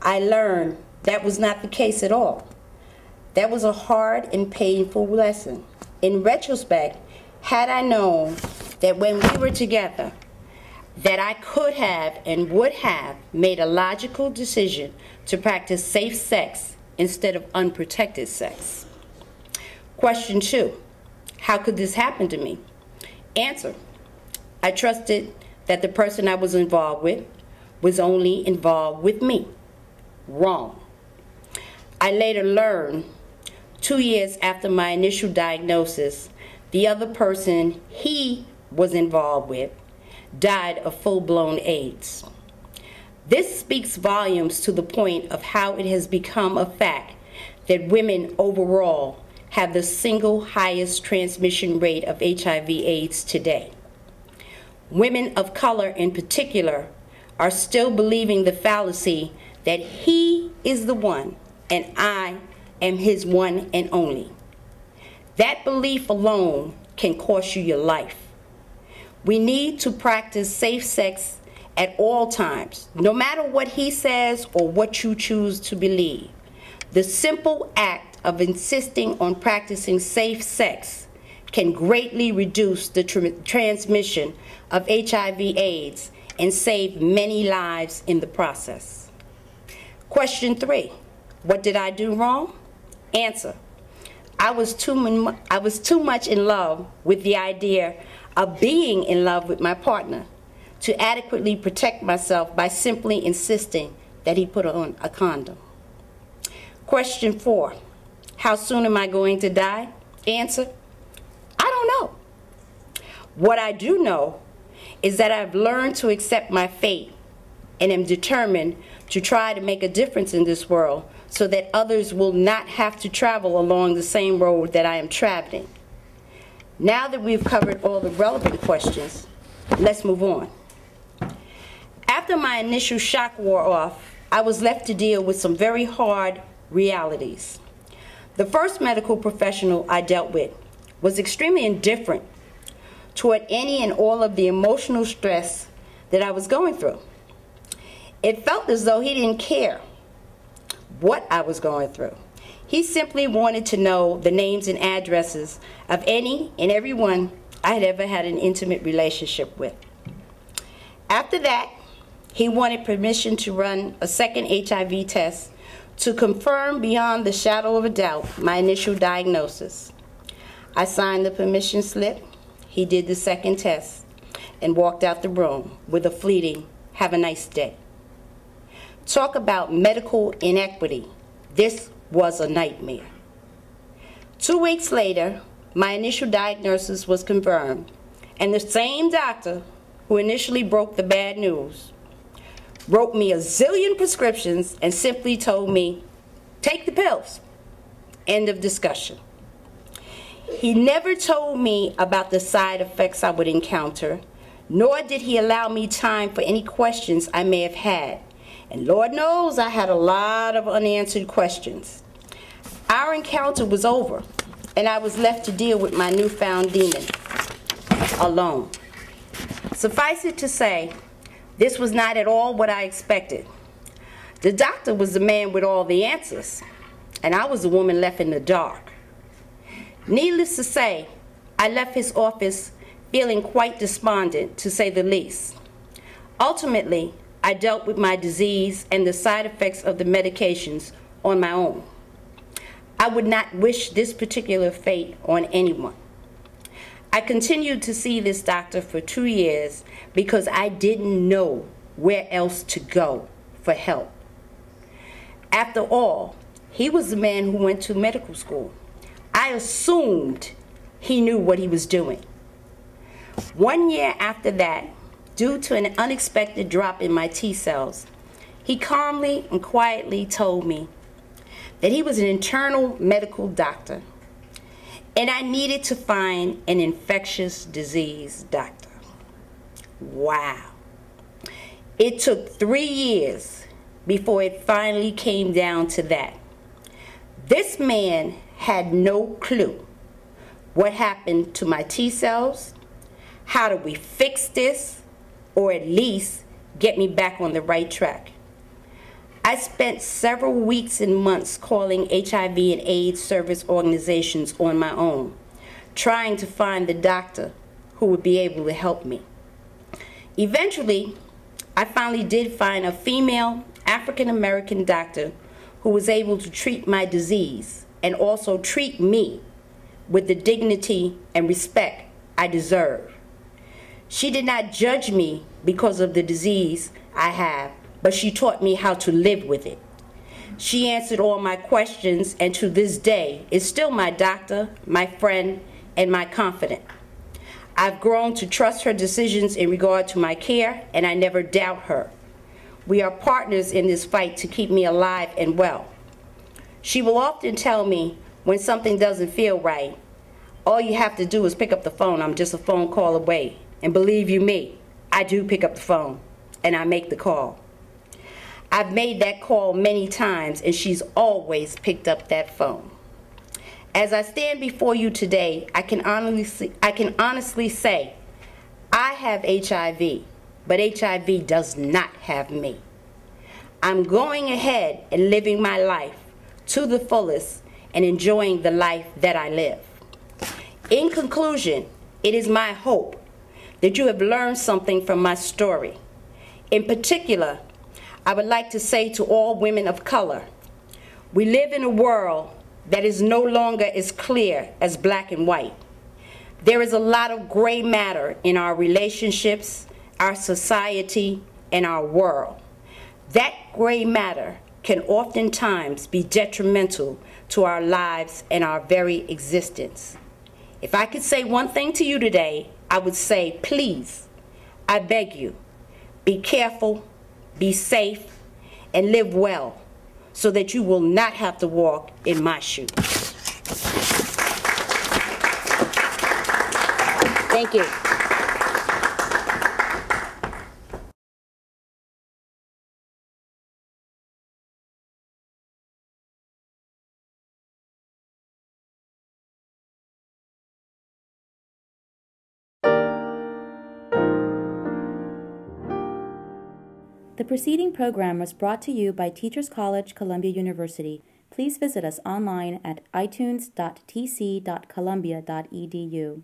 Speaker 5: I learned that was not the case at all. That was a hard and painful lesson. In retrospect, had I known that when we were together, that I could have and would have made a logical decision to practice safe sex instead of unprotected sex. Question 2, how could this happen to me? Answer, I trusted that the person I was involved with was only involved with me. Wrong. I later learned, 2 years after my initial diagnosis, the other person he was involved with died of full-blown AIDS. This speaks volumes to the point of how it has become a fact that women overall have the single highest transmission rate of HIV/AIDS today. Women of color in particular are still believing the fallacy that he is the one and I am his one and only. That belief alone can cost you your life. We need to practice safe sex at all times, no matter what he says or what you choose to believe. The simple act of insisting on practicing safe sex can greatly reduce the transmission of HIV/AIDS and save many lives in the process. Question 3, what did I do wrong? Answer, I was too much in love with the idea of being in love with my partner to adequately protect myself by simply insisting that he put on a condom. Question 4, how soon am I going to die? Answer, I don't know. What I do know is that I've learned to accept my fate and am determined to try to make a difference in this world so that others will not have to travel along the same road that I am traveling. Now that we've covered all the relevant questions, let's move on. After my initial shock wore off, I was left to deal with some very hard realities. The first medical professional I dealt with was extremely indifferent toward any and all of the emotional stress that I was going through. It felt as though he didn't care what I was going through. He simply wanted to know the names and addresses of any and everyone I had ever had an intimate relationship with. After that, he wanted permission to run a second HIV test to confirm beyond the shadow of a doubt my initial diagnosis. I signed the permission slip, he did the second test, and walked out the room with a fleeting, "Have a nice day." Talk about medical inequity. This was a nightmare. 2 weeks later, my initial diagnosis was confirmed, and the same doctor who initially broke the bad news wrote me a zillion prescriptions and simply told me, take the pills. End of discussion. He never told me about the side effects I would encounter, nor did he allow me time for any questions I may have had. And Lord knows I had a lot of unanswered questions. Our encounter was over, and I was left to deal with my newfound demon alone. Suffice it to say, this was not at all what I expected. The doctor was the man with all the answers, and I was the woman left in the dark. Needless to say, I left his office feeling quite despondent, to say the least. Ultimately, I dealt with my disease and the side effects of the medications on my own. I would not wish this particular fate on anyone. I continued to see this doctor for 2 years because I didn't know where else to go for help. After all, he was the man who went to medical school. I assumed he knew what he was doing. 1 year after that, due to an unexpected drop in my T cells, he calmly and quietly told me that he was an internal medical doctor and I needed to find an infectious disease doctor. Wow. It took 3 years before it finally came down to that. This man had no clue what happened to my T cells, how do we fix this, or at least get me back on the right track. I spent several weeks and months calling HIV and AIDS service organizations on my own, trying to find the doctor who would be able to help me. Eventually, I finally did find a female African-American doctor who was able to treat my disease and also treat me with the dignity and respect I deserve. She did not judge me because of the disease I have, but she taught me how to live with it. She answered all my questions and to this day is still my doctor, my friend, and my confidant. I've grown to trust her decisions in regard to my care, and I never doubt her. We are partners in this fight to keep me alive and well. She will often tell me when something doesn't feel right, all you have to do is pick up the phone. I'm just a phone call away. And believe you me, I do pick up the phone, and I make the call. I've made that call many times, and she's always picked up that phone. As I stand before you today, I can honestly say I have HIV, but HIV does not have me. I'm going ahead and living my life to the fullest and enjoying the life that I live. In conclusion, it is my hope that you have learned something from my story. In particular, I would like to say to all women of color, we live in a world that is no longer as clear as black and white. There is a lot of gray matter in our relationships, our society, and our world. That gray matter can oftentimes be detrimental to our lives and our very existence. If I could say one thing to you today, I would say, please, I beg you, be careful, be safe, and live well so that you will not have to walk in my shoes. Thank you.
Speaker 6: The preceding program was brought to you by Teachers College, Columbia University. Please visit us online at itunes.tc.columbia.edu.